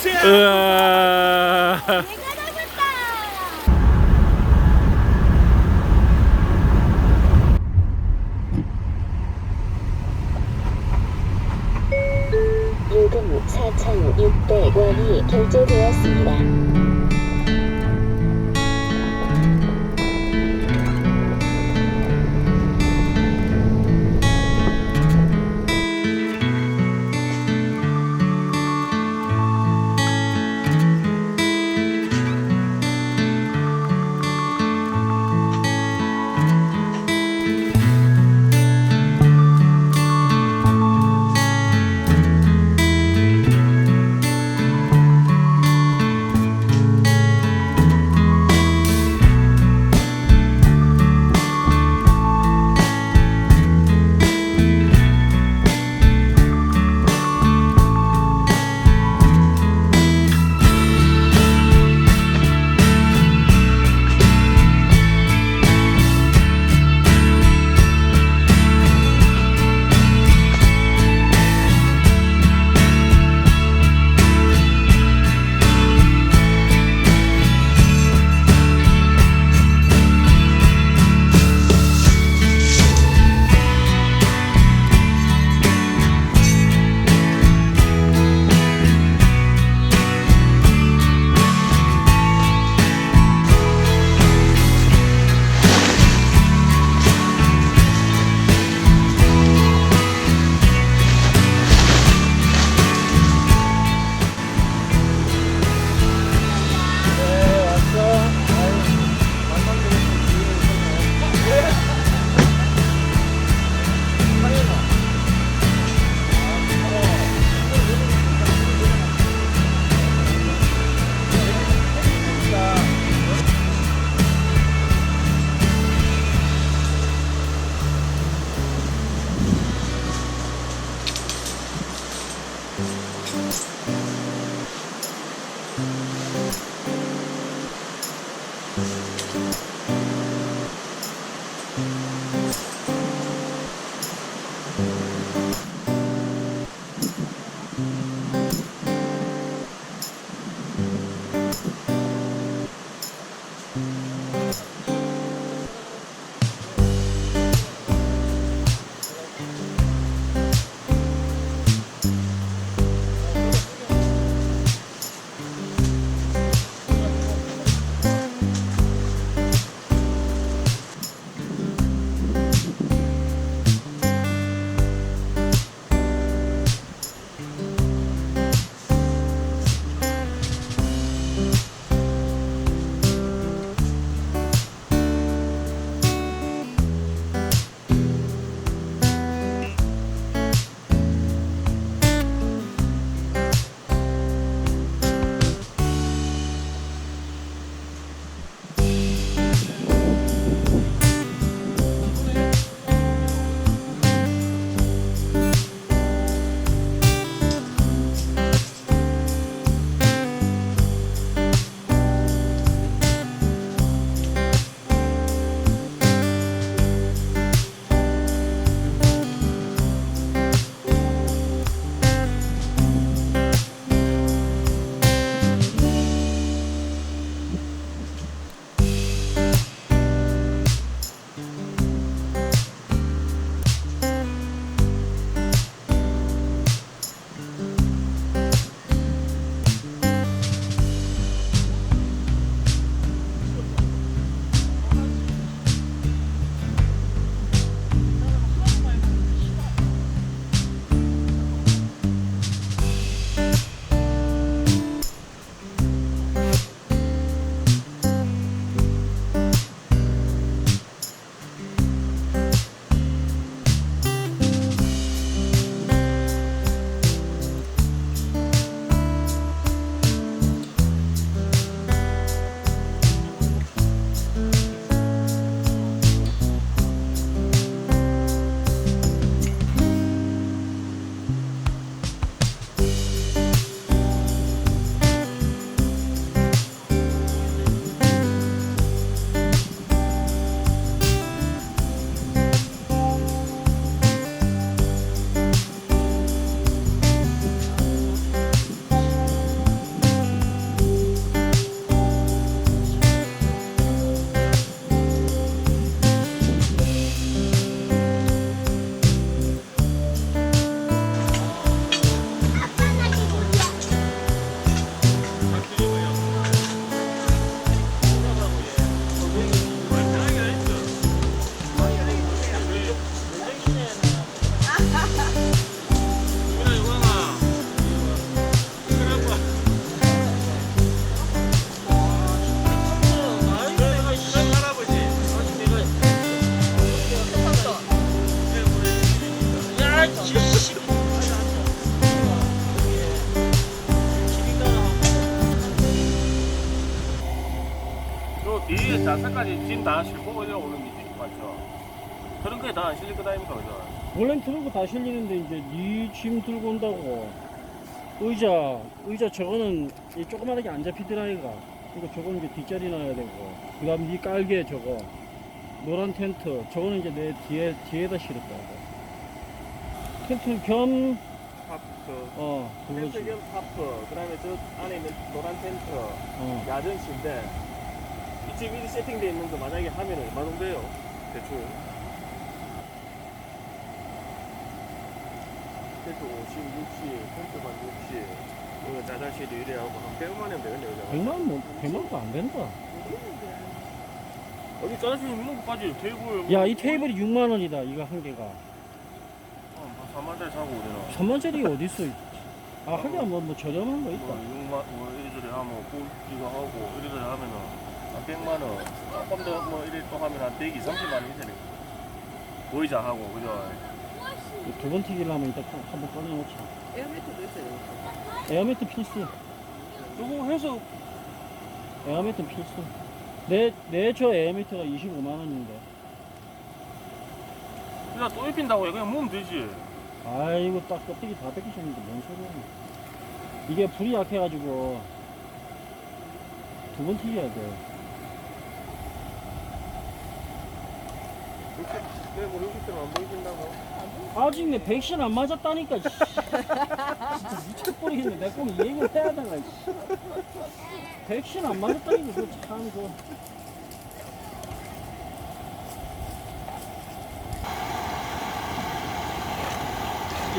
으아. 내가 잡았다. 요금 4,600원이 결제되었습니다. 위에 좌석까지 짐 다 싣고 어디로 오는 게 맞죠? 트렁크에 다 안 실릴 거다 아닙니까 그죠? 원래는 트렁크 다 실리는데 이제 네 짐 들고 온다고. 의자 저거는 이 조그만하게 안 잡히더라 이가. 그러니까 저거는 이제 뒷자리 놔야 되고. 그다음 네 깔개 저거 노란 텐트 저거는 이제 내 뒤에다 실을 거고. 텐트 겸 타프 텐트 그거지. 겸 타프 그 다음에 저 안에 있는 노란 텐트 야전시인데 이집 미리 세팅되어 있는 거 만약에 하면 얼마 정도 돼요? 대충 텐트 50, 60, 텐트만 60 이거 자잘시도 이래하고 한 100만 원 되겠네 그죠? 100만도 안 된다. 여기 자잘시 있는 것까지 테이블 야, 이 테이블이 6만 원이다. 이거 한 개가. 3만짜리 사고 오잖아 3만짜리 어디 있어? 아, 하긴 뭐 저렴한 거 있다. 6만 뭐 이리저리 하면 이거 하고 이리저리 하면은 한 100만 원 조금 더 뭐 이리 또 하면 한 120, 30만 원 이잖아 보이자 하고 그죠? 두 번 튀기려면 이따 한번 꺼내놓자. 에어매트도 있어요. 에어매트 필수. 그거 해서 에어매트 필수. 내 저 에어매트가 25만 원인데. 그냥 또 입힌다고 그냥 모으면 되지 아이고, 딱 껍데기 다 벗기셨는데 뭔 소리야. 이게 불이 약해가지고 두 번 튀겨야 돼. 왜 우리 오피스는 안 보이신다고? 아직 내 백신 안 맞았다니까. 씨. 진짜 미쳐버리겠네. 내 거면 이 얘기를 해야 되나. 씨. 백신 안 맞았다니까. 그거 참 그.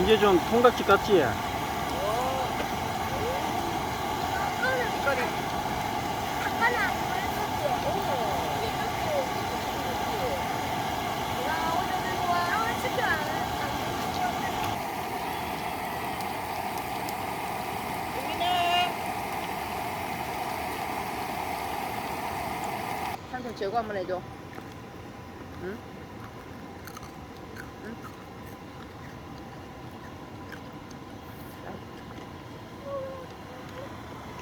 이제 좀 통닭집 같지? 한손 제거 한번 해줘. 응? 응?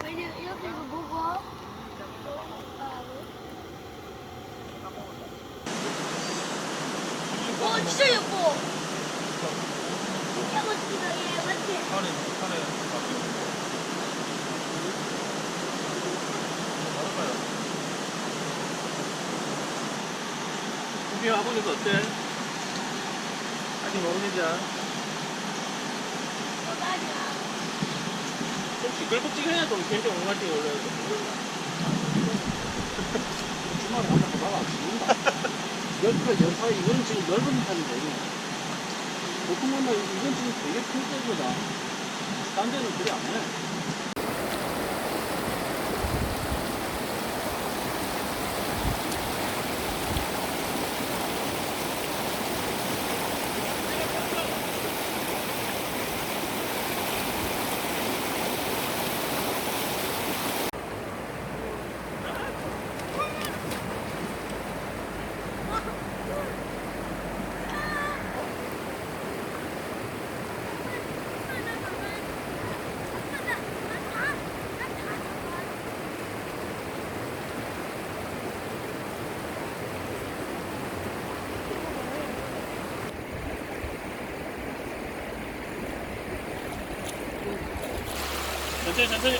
이렇게 먹어? 진짜 예뻐. 진짜 멋지다 얘 맞지? 우리 와보니까 어때? 아직 모르겠자 좀 시끌벅적해야 좀 텐션 온갈때 올라야 돼 주말에 한번 더 나가. 연파 이거는 지금 넓은 편인데. 보통 보면 이건 지금 되게 큰 거보다. 딴 데는 그리 안 해. 천천히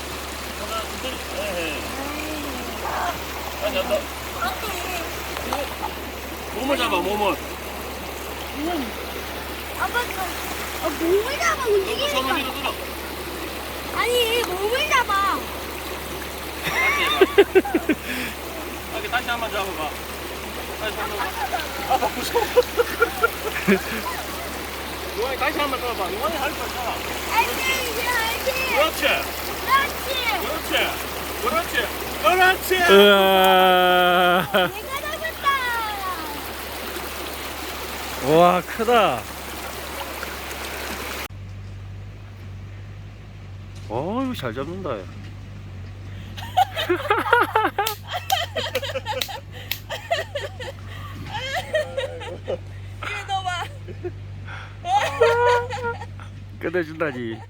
에헤이 아니 안다 몸을 잡아 몸을 아빠 몸을 잡아 손을 움직이니까. 뒤로 들어 아니 몸을 잡아. 이렇게 다시 한번 잡아봐 다시 한번 아빠 무서워 요한이 다시 한번 잡아봐 요한이 할 거 있잖아 알지. 그렇지 그렇지. 그렇지 으아. 내가 잡았다. 와, 크다. 어이구, 잘 잡는다. 야. 이리 넣어봐. 끝내준다지.